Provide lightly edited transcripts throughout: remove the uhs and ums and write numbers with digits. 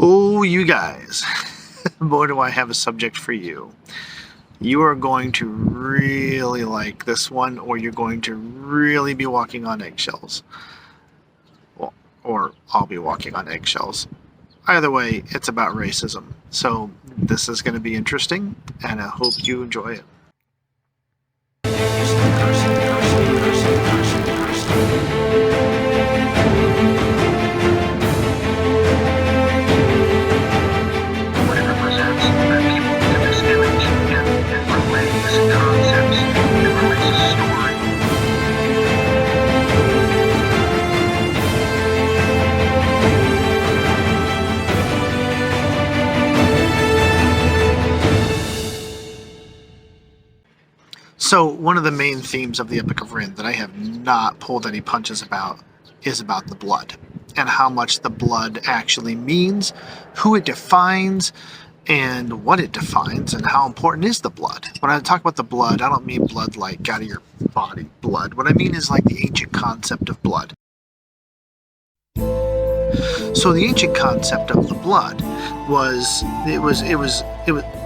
Oh, you guys, boy, do I have a subject for you. You are going to really like this one, or you're going to really be walking on eggshells. Well, or I'll be walking on eggshells. Either way, it's about racism. So this is going to be interesting, and I hope you enjoy it. So one of the main themes of the Epic of Ryn that I have not pulled any punches about is about the blood and how much the blood actually means, who it defines, and what it defines, and how important is the blood. When I talk about the blood, I don't mean blood like out of your body blood. What I mean is like the ancient concept of blood. So the ancient concept of the blood was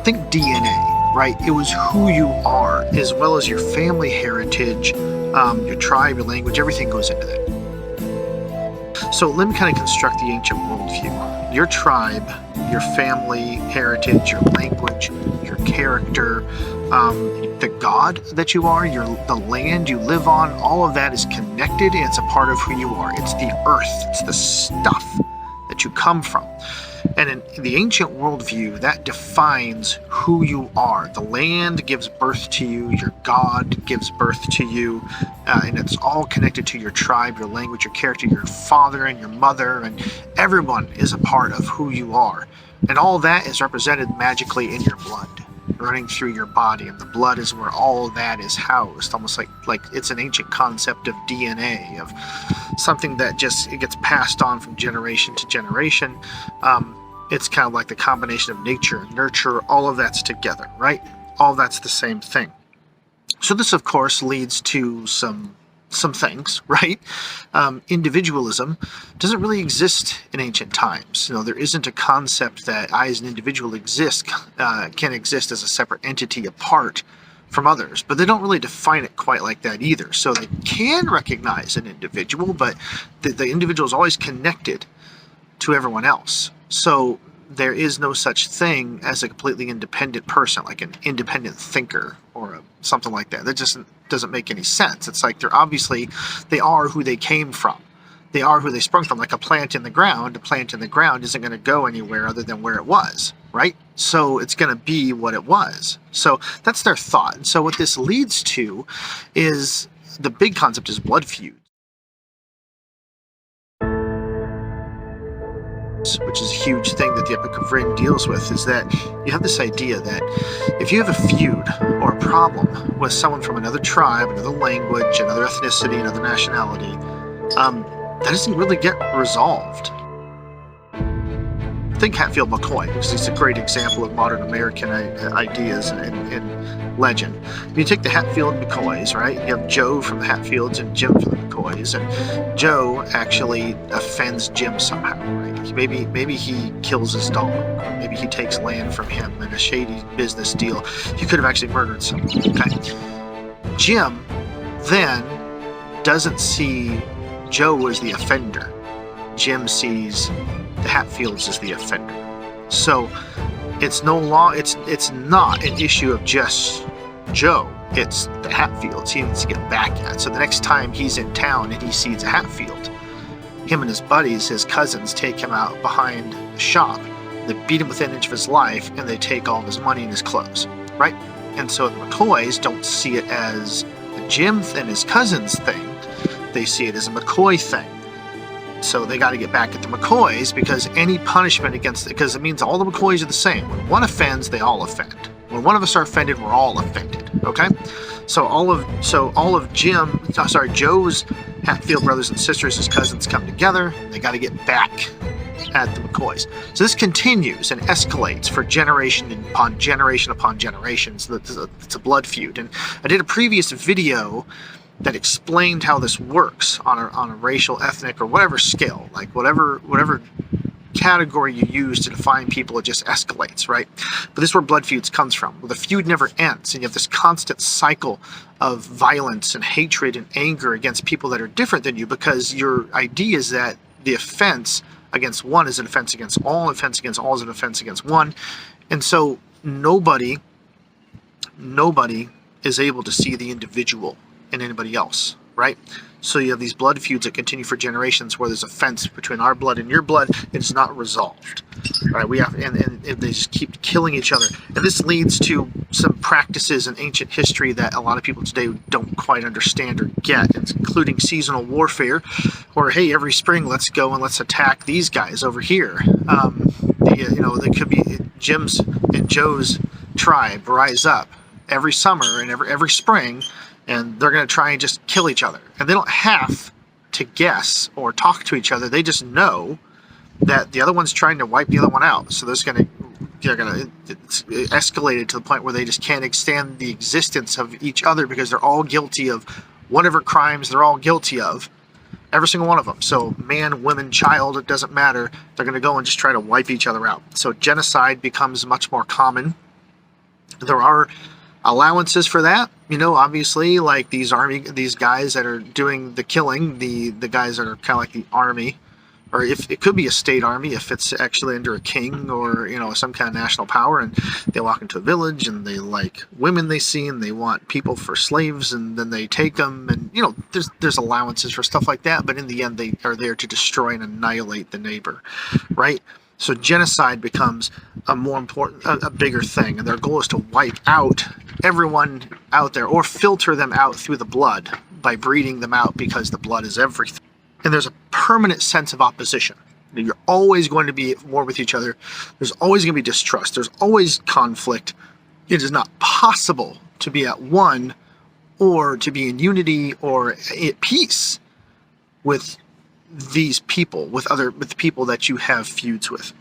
think DNA. Right? It was who you are, as well as your family heritage, your tribe, your language, everything goes into that. So let me kind of construct the ancient worldview. Your tribe, your family heritage, your language, your character, the God that you are, the land you live on, all of that is connected, and it's a part of who you are. It's the earth, it's the stuff that you come from. And in the ancient worldview, that defines who you are. The land gives birth to you, your God gives birth to you, and it's all connected to your tribe, your language, your character, your father and your mother, and everyone is a part of who you are. And all that is represented magically in your blood, running through your body, and the blood is where all that is housed, almost like it's an ancient concept of DNA, of something that it gets passed on from generation to generation. It's kind of like the combination of nature and nurture, all of that's together, right? All that's the same thing. So this, of course, leads to some things, right? Individualism doesn't really exist in ancient times. There isn't a concept that I as an individual can exist as a separate entity apart from others, but they don't really define it quite like that either. So they can recognize an individual, but the individual is always connected to everyone else. So there is no such thing as a completely independent person, like an independent thinker or something like that. That just doesn't make any sense. It's like they are who they came from. They are who they sprung from, like a plant in the ground. A plant in the ground isn't going to go anywhere other than where it was, right? So it's going to be what it was. So that's their thought. And so what this leads to is the big concept is blood feuds, which is a huge thing that the Epic of Ryn deals with, is that you have this idea that if you have a feud or a problem with someone from another tribe, another language, another ethnicity, another nationality, that doesn't really get resolved. Think Hatfield McCoy, because he's a great example of modern American ideas and legend. You take the Hatfield McCoys, right? You have Joe from the Hatfields and Jim from the McCoys, and Joe actually offends Jim somehow, right? Maybe he kills his dog, or maybe he takes land from him in a shady business deal. He could have actually murdered someone, okay? Jim then doesn't see Joe as the offender. Jim sees the Hatfields as the offender. So it's not an issue of just Joe. It's the Hatfields he needs to get back at. So the next time he's in town and he sees a Hatfield, him and his buddies, his cousins, take him out behind the shop. They beat him within an inch of his life, and they take all of his money and his clothes, right? And so the McCoys don't see it as a Jim and his cousins thing. They see it as a McCoy thing. So they got to get back at the McCoys, because any punishment because it means all the McCoys are the same. When one offends, they all offend. When one of us are offended, we're all offended. Okay? So all of Joe's Hatfield brothers and sisters, his cousins, come together. They got to get back at the McCoys. So this continues and escalates for generation upon generation upon generation. So it's a blood feud. And I did a previous video that explained how this works on a racial, ethnic, or whatever scale, like whatever category you use to define people, it just escalates, right? But this is where blood feuds comes from. Well, the feud never ends, and you have this constant cycle of violence and hatred and anger against people that are different than you, because your idea is that the offense against one is an offense against all, offense against all is an offense against one. And so nobody is able to see the individual in anybody else, right? So you have these blood feuds that continue for generations, where there's a fence between our blood and your blood. It's not resolved, right? We have, and they just keep killing each other. And this leads to some practices in ancient history that a lot of people today don't quite understand or get, including seasonal warfare, or hey, every spring let's go and let's attack these guys over here. There could be Jim's and Joe's tribe rise up every summer and every spring, and they're going to try and just kill each other. And they don't have to guess or talk to each other. They just know that the other one's trying to wipe the other one out. So it's escalated to the point where they just can't stand the existence of each other, because they're all guilty of whatever crimes they're all guilty of. Every single one of them. So man, woman, child, it doesn't matter. They're going to go and just try to wipe each other out. So genocide becomes much more common. There are allowances for that, obviously, like these guys that are doing the killing, the guys that are kind of like the army, or if it could be a state army if it's actually under a king or some kind of national power, and they walk into a village and they like women they see and they want people for slaves, and then they take them, and there's allowances for stuff like that, but in the end they are there to destroy and annihilate the neighbor, right? So genocide becomes a bigger thing, and their goal is to wipe out everyone out there, or filter them out through the blood by breeding them out, because the blood is everything. And there's a permanent sense of opposition. You're always going to be at war with each other. There's always going to be distrust. There's always conflict. It is not possible to be at one, or to be in unity or at peace with these people, with the people that you have feuds with.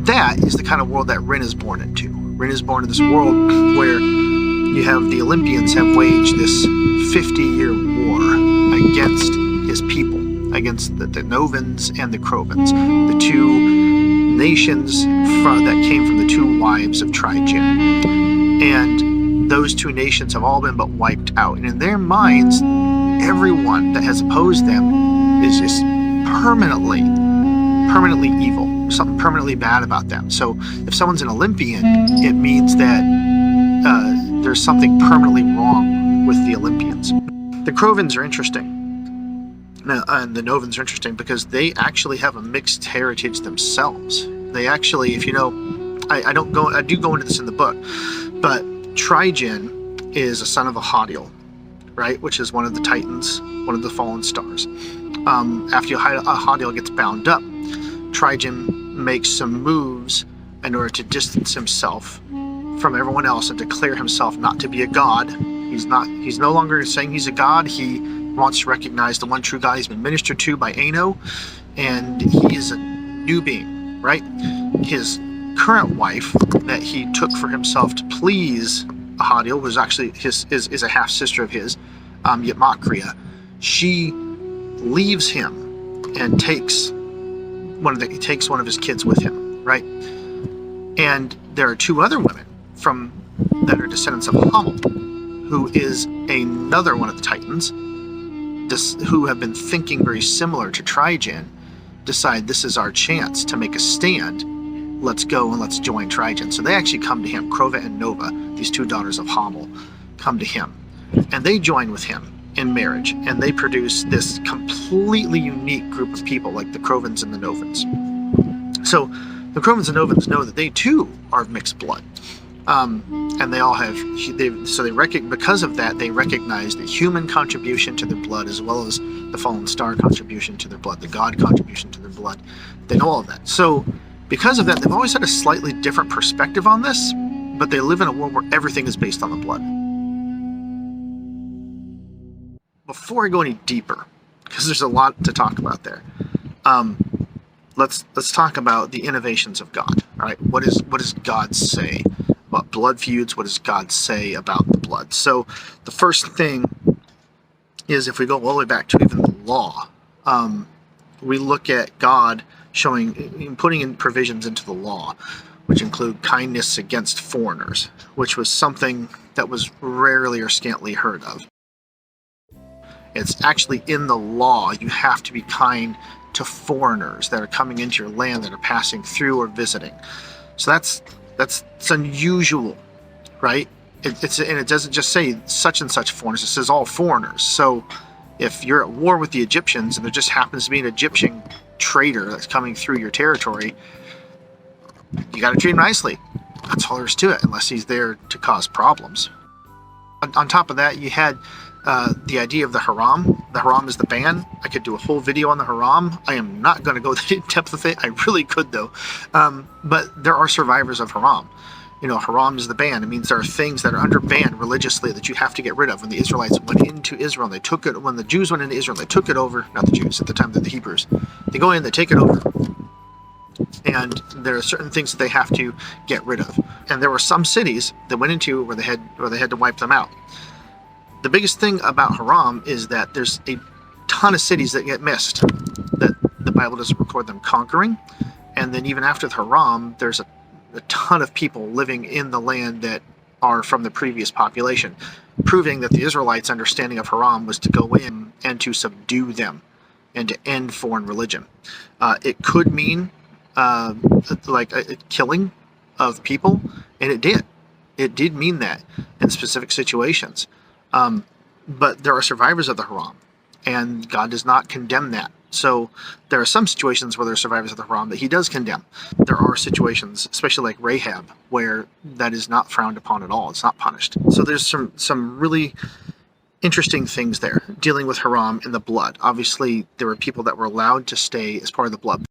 That is the kind of world that Ryn is born into. Ryn is born in this world where you have the Olympians have waged this 50-year war against his people, against the Novans and the Crovens, the two nations that came from the two wives of Trigen. And those two nations have all been but wiped out. And in their minds, everyone that has opposed them is just permanently evil. Something permanently bad about them. So if someone's an Olympian, it means that there's something permanently wrong with the Olympians. The Crovens are interesting, and the Novans are interesting, because they actually have a mixed heritage themselves. They actually, if I do go into this in the book, but Trigen is a son of Ahadiel, right, which is one of the Titans, one of the fallen stars. After Ahadiel gets bound up, Trigen makes some moves in order to distance himself from everyone else and declare himself not to be a god. He's no longer saying he's a god. He wants to recognize the one true God he's been ministered to by Ano, and he is a new being, right? His current wife that he took for himself to please Ahadiel was actually is a half sister of his, Yitmakria. She leaves him and takes one of his kids with him, right? And there are two other women that are descendants of Hamel, who is another one of the Titans, who have been thinking very similar to Trigen, decide this is our chance to make a stand. Let's go and let's join Trigen. So they actually come to him. Crova and Nova, these two daughters of Hamel, come to him, and they join with him in marriage, and they produce this completely unique group of people, like the Crovens and the Novans. So the Crovens and Novans know that they too are of mixed blood, and they all have. Because of that, they recognize the human contribution to their blood, as well as the fallen star contribution to their blood, the God contribution to their blood. They know all of that. So because of that, they've always had a slightly different perspective on this, but they live in a world where everything is based on the blood. Before I go any deeper, because there's a lot to talk about there, let's talk about the innovations of God. All right, what does God say about blood feuds? What does God say about the blood? So the first thing is, if we go all the way back to even the law. We look at God putting in provisions into the law, which include kindness against foreigners, which was something that was rarely or scantily heard of. It's actually in the law. You have to be kind to foreigners that are coming into your land, that are passing through or visiting. So that's unusual, right? And it doesn't just say such and such foreigners. It says all foreigners. So if you're at war with the Egyptians and there just happens to be an Egyptian trader that's coming through your territory, you got to treat him nicely. That's all there is to it, unless he's there to cause problems. On top of that, you had the idea of the haram. The haram is the ban. I could do a whole video on the haram. I am not going to go that in depth with it. I really could, though. But there are survivors of haram. You know, haram is the ban. It means there are things that are under ban religiously that you have to get rid of. When the Israelites went into Israel, they took it. When the Jews went into Israel, they took it over. Not the Jews at the time, they're the Hebrews. They go in, they take it over. And there are certain things that they have to get rid of. And there were some cities that went into where they had to wipe them out. The biggest thing about haram is that there's a ton of cities that get missed, that the Bible doesn't record them conquering. And then even after the haram, there's a ton of people living in the land that are from the previous population, proving that the Israelites' understanding of haram was to go in and to subdue them and to end foreign religion. It could mean like a killing of people, and it did. It did mean that in specific situations. But there are survivors of the haram, and God does not condemn that. So there are some situations where there are survivors of the haram that he does condemn. There are situations, especially like Rahab, where that is not frowned upon at all. It's not punished. So there's some really interesting things there dealing with haram and the blood. Obviously, there were people that were allowed to stay as part of the blood.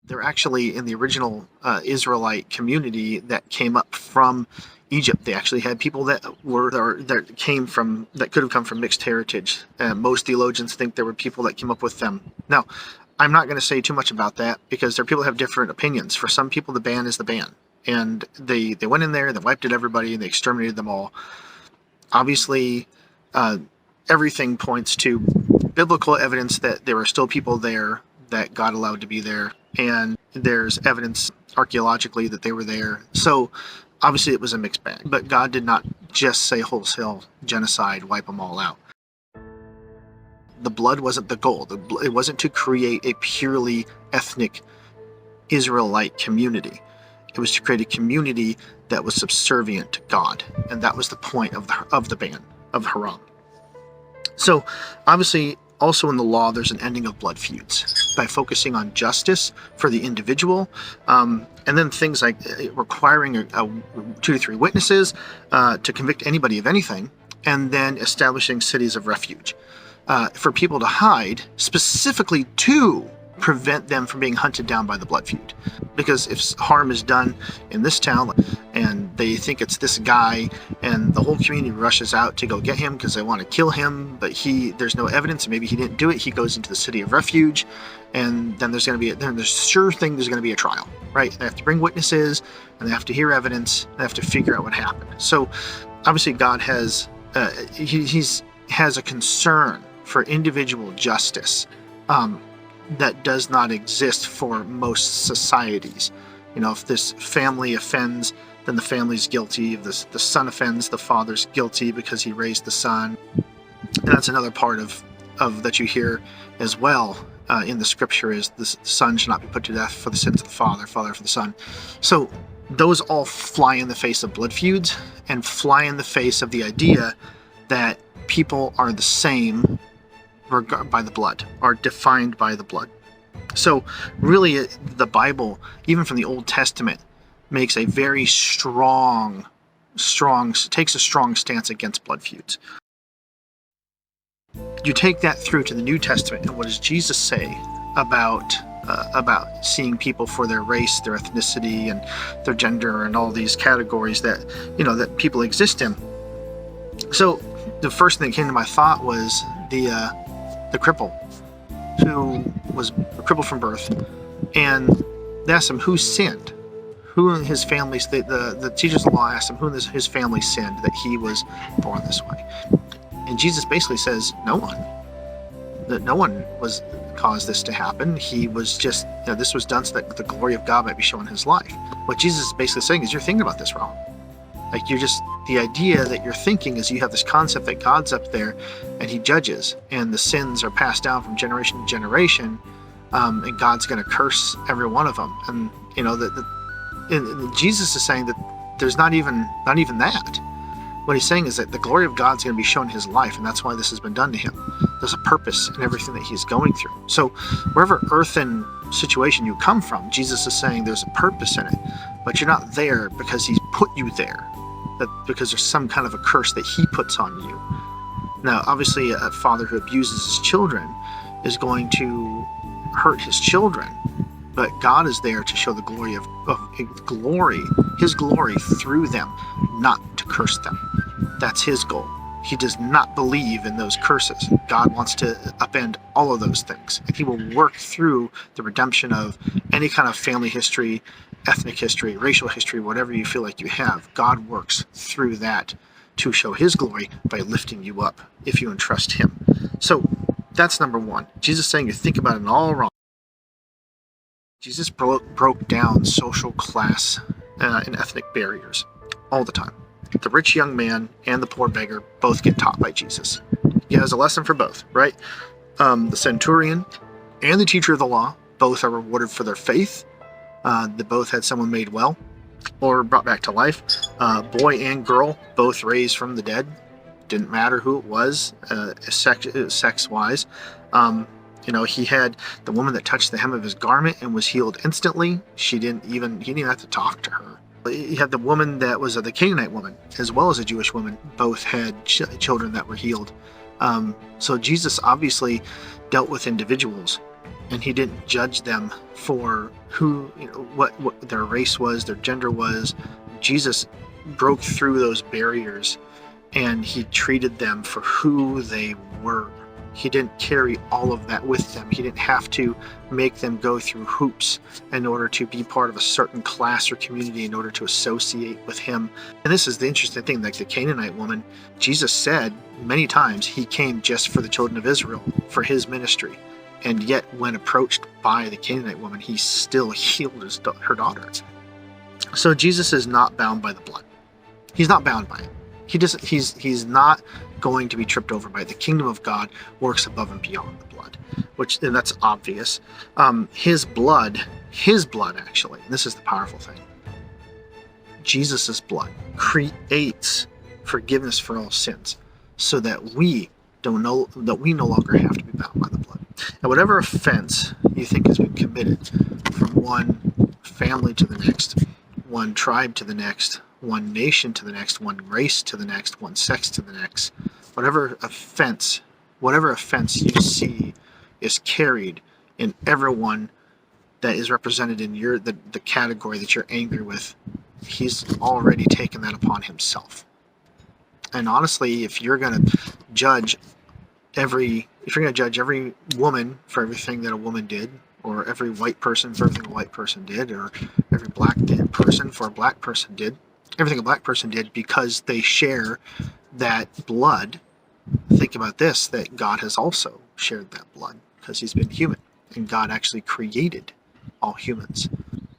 They're actually in the original Israelite community that came up from Egypt. They actually had people that could have come from mixed heritage. Most theologians think there were people that came up with them. Now, I'm not going to say too much about that because there are people that have different opinions. For some people, the ban is the ban, and they went in there, they wiped out everybody, and they exterminated them all. Obviously, everything points to biblical evidence that there were still people there that God allowed to be there, and there's evidence archaeologically that they were there. So obviously it was a mixed bag, but God did not just say wholesale genocide, wipe them all out. The blood wasn't the goal. It wasn't to create a purely ethnic Israelite community. It was to create a community that was subservient to God, and that was the point of the ban of haram. So obviously, also in the law, there's an ending of blood feuds by focusing on justice for the individual, and then things like requiring 2 to 3 witnesses to convict anybody of anything, and then establishing cities of refuge for people to hide, specifically to prevent them from being hunted down by the blood feud. Because if harm is done in this town and they think it's this guy, and the whole community rushes out to go get him because they want to kill him, but there's no evidence, and maybe he didn't do it, he goes into the city of refuge, and then there's going to be there's going to be a trial, right? They have to bring witnesses, and they have to hear evidence, and they have to figure out what happened. So obviously God has has a concern for individual justice that does not exist for most societies. You know, if this family offends, then the family's guilty. If the son offends, the father's guilty because he raised the son. And that's another part of that you hear as well in the scripture, is the son should not be put to death for the sins of the father for the son. So those all fly in the face of blood feuds, and fly in the face of the idea that people are the same by the blood, are defined by the blood. So really, the Bible, even from the Old Testament, makes a very strong takes a strong stance against blood feuds. You take that through to the New Testament, and what does Jesus say about seeing people for their race, their ethnicity, and their gender, and all these categories that that people exist in? So the first thing that came to my thought was the cripple, who was crippled from birth, and they asked him who sinned, who in his family. The teachers of the law asked him who in his family sinned that he was born this way. And And Jesus basically says, no one was caused this to happen. He was just, this was done so that the glory of God might be shown in his life. What Jesus is basically saying is, you're thinking about this wrong. Like, the idea that you're thinking is you have this concept that God's up there and he judges, and the sins are passed down from generation to generation, and God's going to curse every one of them. And, and Jesus is saying that there's not even that. What he's saying is that the glory of God's going to be shown in his life, and that's why this has been done to him. There's a purpose in everything that he's going through. So wherever earthen situation you come from, Jesus is saying there's a purpose in it, but you're not there because he's put you there, because there's some kind of a curse that he puts on you. Now, obviously, a father who abuses his children is going to hurt his children, but God is there to show the glory his glory through them, not to curse them. That's his goal. He does not believe in those curses. God wants to upend all of those things, and he will work through the redemption of any kind of family history, ethnic history, racial history, whatever you feel like you have. God works through that to show his glory by lifting you up if you entrust him. So that's number one. Jesus saying you think about it all wrong. Jesus broke down social class and ethnic barriers all the time. The rich young man and the poor beggar both get taught by Jesus. He has a lesson for both, right? The centurion and the teacher of the law both are rewarded for their faith. They both had someone made well or brought back to life. Boy and girl both raised from the dead. Didn't matter who it was, sex-wise. He had the woman that touched the hem of his garment and was healed instantly. He didn't even have to talk to her. He had the woman that was the Canaanite woman, as well as a Jewish woman. Both had children that were healed. So Jesus obviously dealt with individuals, and he didn't judge them for what their race was, their gender was. Jesus broke through those barriers, and he treated them for who they were. He didn't carry all of that with them. He didn't have to make them go through hoops in order to be part of a certain class or community in order to associate with him. And this is the interesting thing, like the Canaanite woman, Jesus said many times he came just for the children of Israel, for his ministry. And yet when approached by the Canaanite woman, he still healed her daughter. So Jesus is not bound by the blood. He's not bound by it. He's not going to be tripped over by it. The kingdom of God works above and beyond the blood, and that's obvious. His blood actually, and this is the powerful thing, Jesus's blood creates forgiveness for all sins, so that we no longer have to be bound by the blood. And whatever offense you think has been committed from one family to the next, one tribe to the next, one nation to the next, one race to the next, one sex to the next, whatever offense you see is carried in everyone that is represented in the category that you're angry with, he's already taken that upon himself. And honestly, if you're going to judge every woman for everything that a woman did, or every white person for everything a white person did, or every black person for a black person did, everything a black person did because they share that blood, think about this, that God has also shared that blood because he's been human, and God actually created all humans.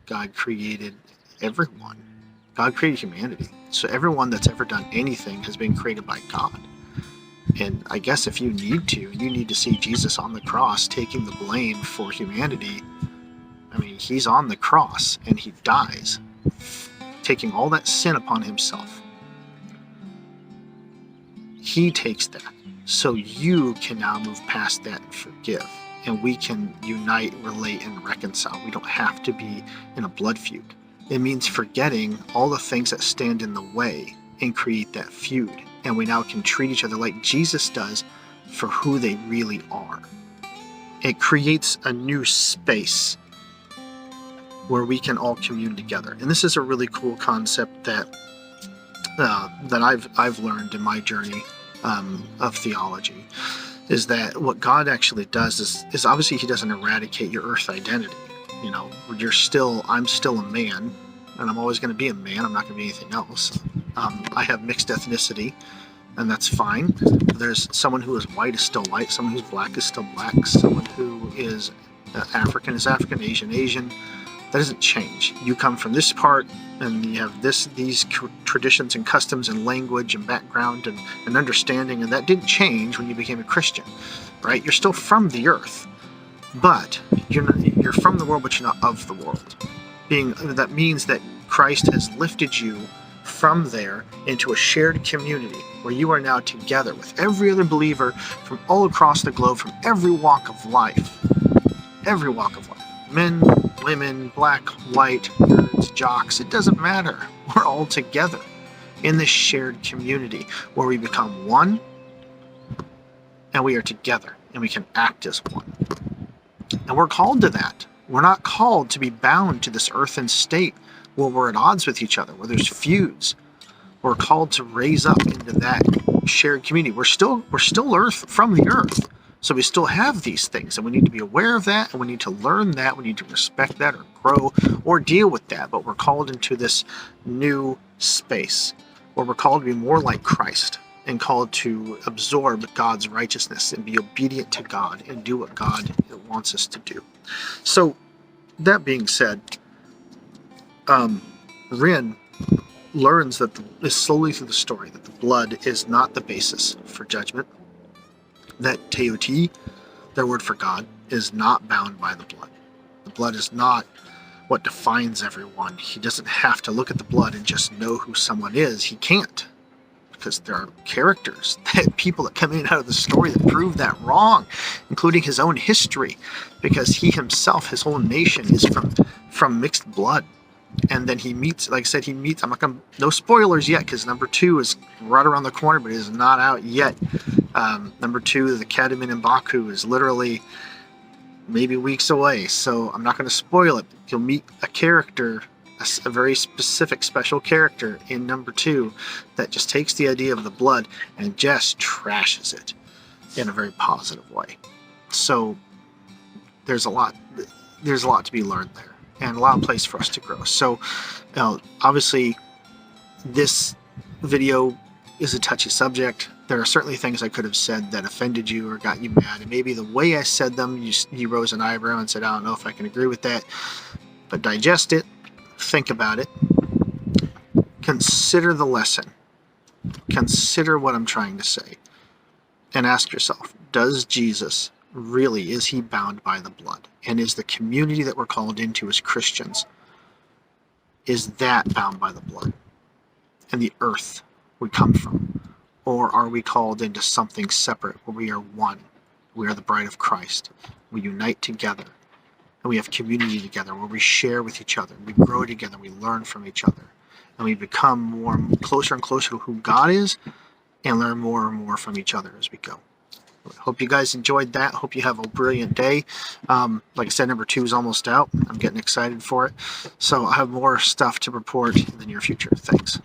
God created everyone. God created humanity. So everyone that's ever done anything has been created by God. And I guess if you need to see Jesus on the cross taking the blame for humanity. I mean, he's on the cross and he dies, taking all that sin upon himself. He takes that, so you can now move past that and forgive. And we can unite, relate, and reconcile. We don't have to be in a blood feud. It means forgetting all the things that stand in the way and create that feud. And we now can treat each other like Jesus does for who they really are. It creates a new space where we can all commune together. And this is a really cool concept that I've learned in my journey of theology, is that what God actually does is obviously he doesn't eradicate your earth identity. You know, I'm still a man, and I'm always going to be a man. I'm not going to be anything else. I have mixed ethnicity, and that's fine. There's someone who is white is still white, someone who's black is still black, someone who is African is African, Asian. That doesn't change. You come from this part, and you have these traditions and customs and language and background and understanding, and that didn't change when you became a Christian, right? You're still from the earth, but you're from the world, but you're not of the world. That means that Christ has lifted you from there into a shared community where you are now together with every other believer from all across the globe, from every walk of life. Every walk of life. Men, women, black, white, nerds, jocks, it doesn't matter. We're all together in this shared community where we become one, and we are together, and we can act as one. And we're called to that. We're not called to be bound to this earthen state where we're at odds with each other, where there's feuds. We're called to raise up into that shared community. We're still earth from the earth. So we still have these things, and we need to be aware of that, and we need to learn that, we need to respect that, or grow, or deal with that. But we're called into this new space where we're called to be more like Christ, and called to absorb God's righteousness and be obedient to God and do what God wants us to do. So that being said, Ryn learns that slowly through the story that the blood is not the basis for judgment. That Teoti, their word for God, is not bound by the blood. The blood is not what defines everyone. He doesn't have to look at the blood and just know who someone is. He can't, because there are characters, people that come in and out of the story that prove that wrong, including his own history, because he himself, his whole nation, is from mixed blood. And then he meets, like I said, I'm not going to, no spoilers yet, because number 2 is right around the corner, but it is not out yet. Number 2, the Katzen and Baku, is literally maybe weeks away, so I'm not going to spoil it. You'll meet a character, a very specific, special character in number 2 that just takes the idea of the blood and just trashes it in a very positive way. So there's a lot to be learned there, and a lot of place for us to grow. So obviously this video is a touchy subject. There are certainly things I could have said that offended you or got you mad, and maybe the way I said them, you rose an eyebrow and said, I don't know if I can agree with that. But digest it, think about it, consider the lesson, consider what I'm trying to say, and ask yourself, does Jesus really, is he bound by the blood? And is the community that we're called into as Christians, is that bound by the blood and the earth we come from? Or are we called into something separate where we are one? We are the bride of Christ. We unite together, and we have community together where we share with each other. We grow together. We learn from each other, and we become closer and closer to who God is, and learn more and more from each other as we go. Hope you guys enjoyed that. Hope you have a brilliant day. Like I said, number 2 is almost out. I'm getting excited for it. So I have more stuff to report in the near future. Thanks.